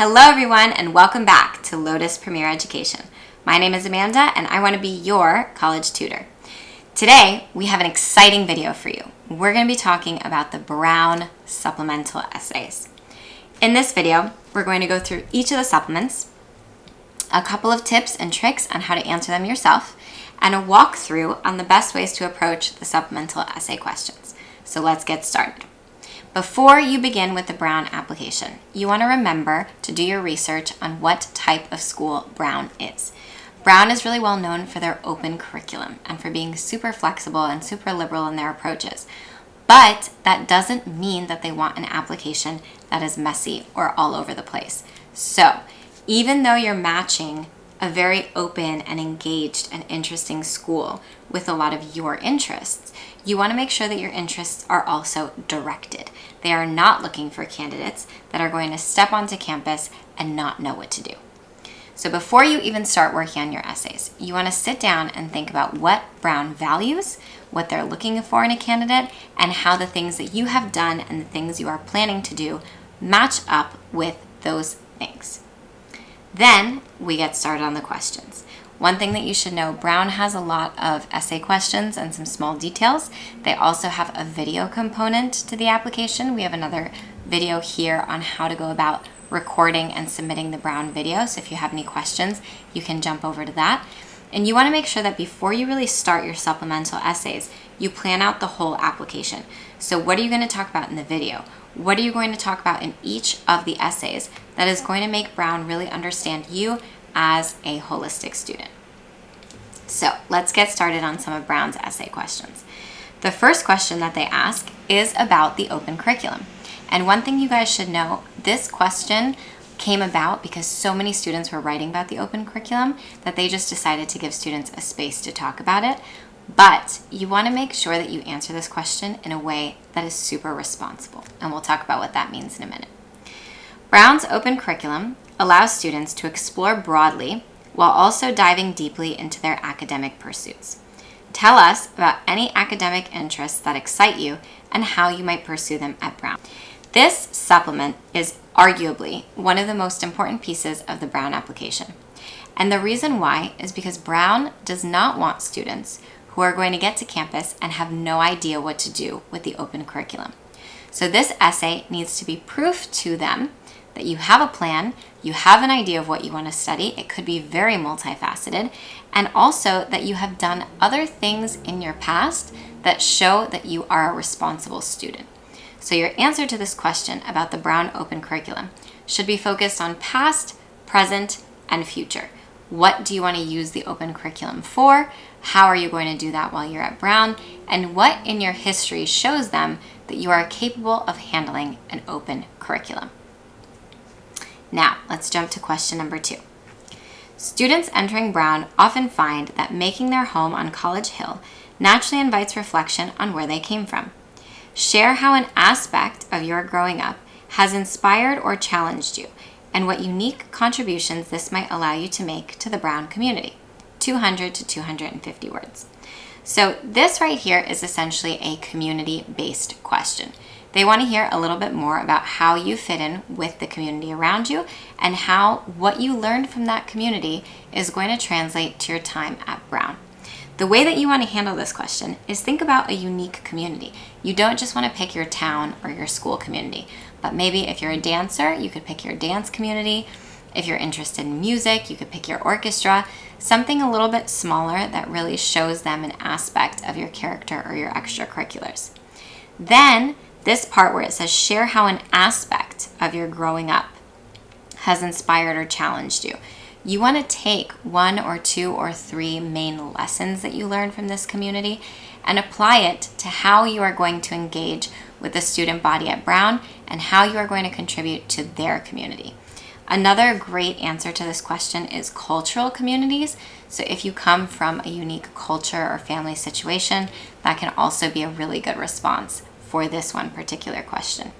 Hello everyone and welcome back to Lotus Premier Education. My name is Amanda and I want to be your college tutor. Today we have an exciting video for you. We're going to be talking about the Brown supplemental essays. In this video, we're going to go through each of the supplements, a couple of tips and tricks on how to answer them yourself, and a walkthrough on the best ways to approach the supplemental essay questions. So let's get started. Before you begin with the Brown application, you want to remember to do your research on what type of school Brown is. Brown is really well known for their open curriculum and for being super flexible and super liberal in their approaches. But that doesn't mean that they want an application that is messy or all over the place. So even though you're matching a very open and engaged and interesting school with a lot of your interests, you want to make sure that your interests are also directed. They are not looking for candidates that are going to step onto campus and not know what to do. So before you even start working on your essays, you want to sit down and think about what Brown values, what they're looking for in a candidate, and how the things that you have done and the things you are planning to do match up with those things. Then we get started on the questions. One thing that you should know, Brown has a lot of essay questions and some small details. They also have a video component to the application. We have another video here on how to go about recording and submitting the Brown video. So if you have any questions, you can jump over to that. And you want to make sure that before you really start your supplemental essays, you plan out the whole application. So what are you going to talk about in the video? What are you going to talk about in each of the essays that is going to make Brown really understand you as a holistic student? So let's get started on some of Brown's essay questions. The first question that they ask is about the open curriculum. And one thing you guys should know, this question came about because so many students were writing about the open curriculum that they just decided to give students a space to talk about it. But you want to make sure that you answer this question in a way that is super responsible. And we'll talk about what that means in a minute. Brown's open curriculum allows students to explore broadly while also diving deeply into their academic pursuits. Tell us about any academic interests that excite you and how you might pursue them at Brown. This supplement is arguably one of the most important pieces of the Brown application. And the reason why is because Brown does not want students who are going to get to campus and have no idea what to do with the open curriculum. So this essay needs to be proof to them that you have a plan, you have an idea of what you want to study. It could be very multifaceted, and also that you have done other things in your past that show that you are a responsible student. So your answer to this question about the Brown open curriculum should be focused on past, present, and future. What do you want to use the open curriculum for? How are you going to do that while you're at Brown? And what in your history shows them that you are capable of handling an open curriculum? Now, let's jump to question number 2. Students entering Brown often find that making their home on College Hill naturally invites reflection on where they came from. Share how an aspect of your growing up has inspired or challenged you, and what unique contributions this might allow you to make to the Brown community. 200 to 250 words. So this right here is essentially a community-based question. They want to hear a little bit more about how you fit in with the community around you and how what you learned from that community is going to translate to your time at Brown. The way that you want to handle this question is think about a unique community. You don't just want to pick your town or your school community, but maybe if you're a dancer, you could pick your dance community. If you're interested in music, you could pick your orchestra, something a little bit smaller that really shows them an aspect of your character or your extracurriculars. Then this part where it says share how an aspect of your growing up has inspired or challenged you. You want to take 1 or 2 or 3 main lessons that you learned from this community and apply it to how you are going to engage with the student body at Brown and how you are going to contribute to their community. Another great answer to this question is cultural communities. So if you come from a unique culture or family situation, that can also be a really good response for this one particular question.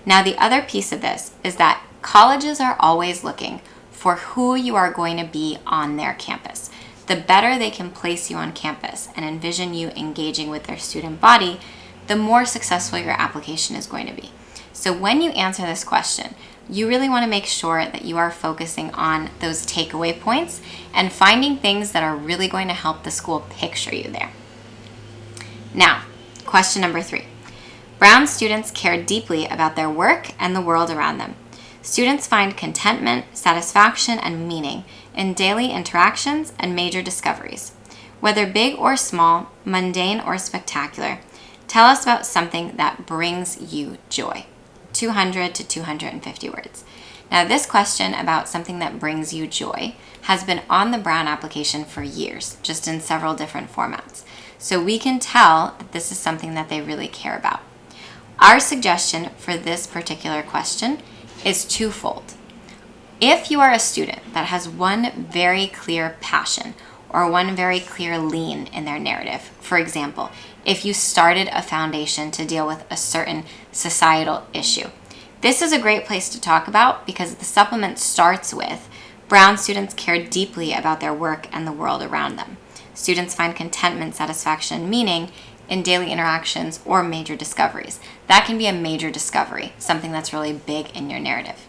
Now, the other piece of this is that colleges are always looking for who you are going to be on their campus. The better they can place you on campus and envision you engaging with their student body, the more successful your application is going to be. So when you answer this question, you really want to make sure that you are focusing on those takeaway points and finding things that are really going to help the school picture you there. Now, question number 3. Brown students care deeply about their work and the world around them. Students find contentment, satisfaction, and meaning in daily interactions and major discoveries. Whether big or small, mundane or spectacular, tell us about something that brings you joy. 200 to 250 words. Now, this question about something that brings you joy has been on the Brown application for years, just in several different formats. So we can tell that this is something that they really care about. Our suggestion for this particular question is twofold. If you are a student that has one very clear passion or one very clear lean in their narrative, for example, if you started a foundation to deal with a certain societal issue, this is a great place to talk about because the supplement starts with Brown students care deeply about their work and the world around them. Students find contentment, satisfaction, and meaning in daily interactions or major discoveries. That can be a major discovery, something that's really big in your narrative.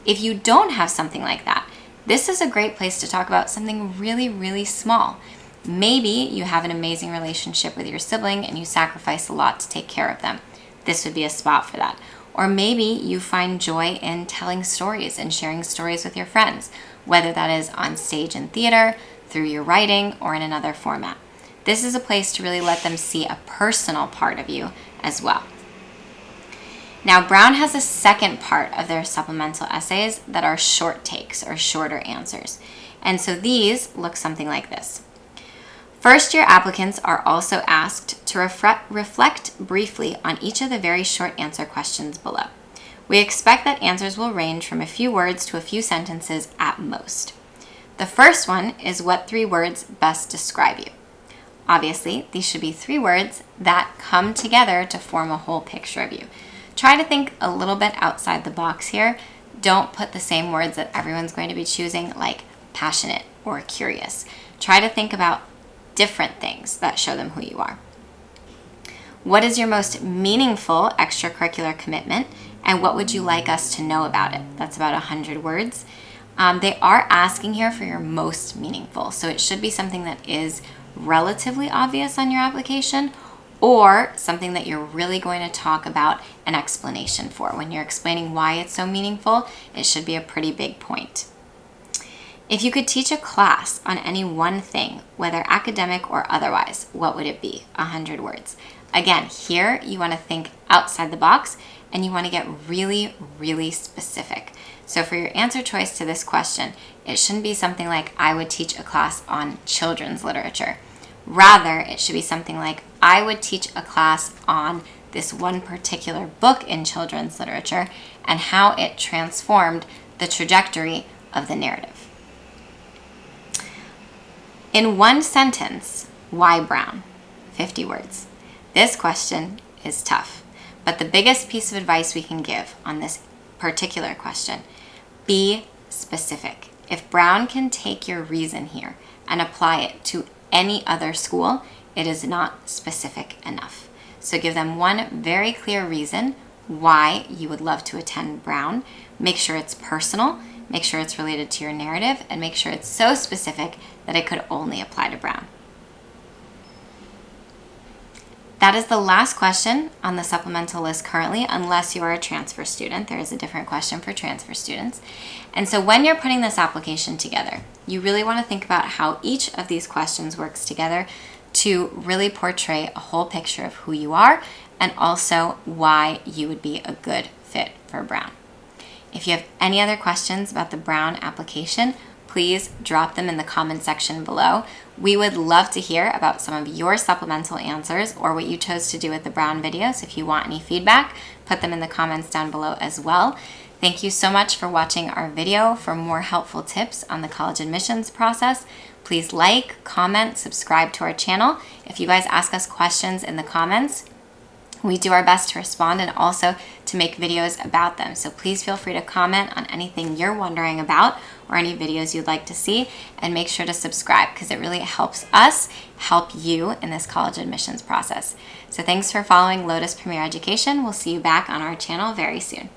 If you don't have something like that, this is a great place to talk about something really, really small. Maybe you have an amazing relationship with your sibling and you sacrifice a lot to take care of them. This would be a spot for that. Or maybe you find joy in telling stories and sharing stories with your friends, whether that is on stage in theater, through your writing, or in another format. This is a place to really let them see a personal part of you as well. Now, Brown has a second part of their supplemental essays that are short takes or shorter answers. And so these look something like this. First-year applicants are also asked to reflect briefly on each of the very short answer questions below. We expect that answers will range from a few words to a few sentences at most. The first one is what 3 words best describe you. Obviously, these should be 3 words that come together to form a whole picture of you. Try to think a little bit outside the box here. Don't put the same words that everyone's going to be choosing, like passionate or curious. Try to think about different things that show them who you are. What is your most meaningful extracurricular commitment, and what would you like us to know about it? That's about 100 words. They are asking here for your most meaningful, so it should be something that is relatively obvious on your application or something that you're really going to talk about an explanation for. When you're explaining why it's so meaningful, it should be a pretty big point. If you could teach a class on any one thing, whether academic or otherwise, what would it be? 100 words. Again, here you want to think outside the box and you want to get really, really specific. So for your answer choice to this question, it shouldn't be something like, I would teach a class on children's literature. Rather, it should be something like, I would teach a class on this one particular book in children's literature and how it transformed the trajectory of the narrative. In one sentence, why Brown? 50 words. This question is tough, but the biggest piece of advice we can give on this particular question, be specific. If Brown can take your reason here and apply it to any other school, it is not specific enough. So give them one very clear reason why you would love to attend Brown. Make sure it's personal, make sure it's related to your narrative, and make sure it's so specific that it could only apply to Brown. That is the last question on the supplemental list currently, unless you are a transfer student. There is a different question for transfer students. And so when you're putting this application together, you really want to think about how each of these questions works together to really portray a whole picture of who you are and also why you would be a good fit for Brown. If you have any other questions about the Brown application, please drop them in the comment section below. We would love to hear about some of your supplemental answers or what you chose to do with the Brown videos. If you want any feedback, put them in the comments down below as well. Thank you so much for watching our video. For more helpful tips on the college admissions process, please like, comment, subscribe to our channel. If you guys ask us questions in the comments, we do our best to respond and also to make videos about them. So please feel free to comment on anything you're wondering about or any videos you'd like to see, and make sure to subscribe because it really helps us help you in this college admissions process. So thanks for following Lotus Premier Education. We'll see you back on our channel very soon.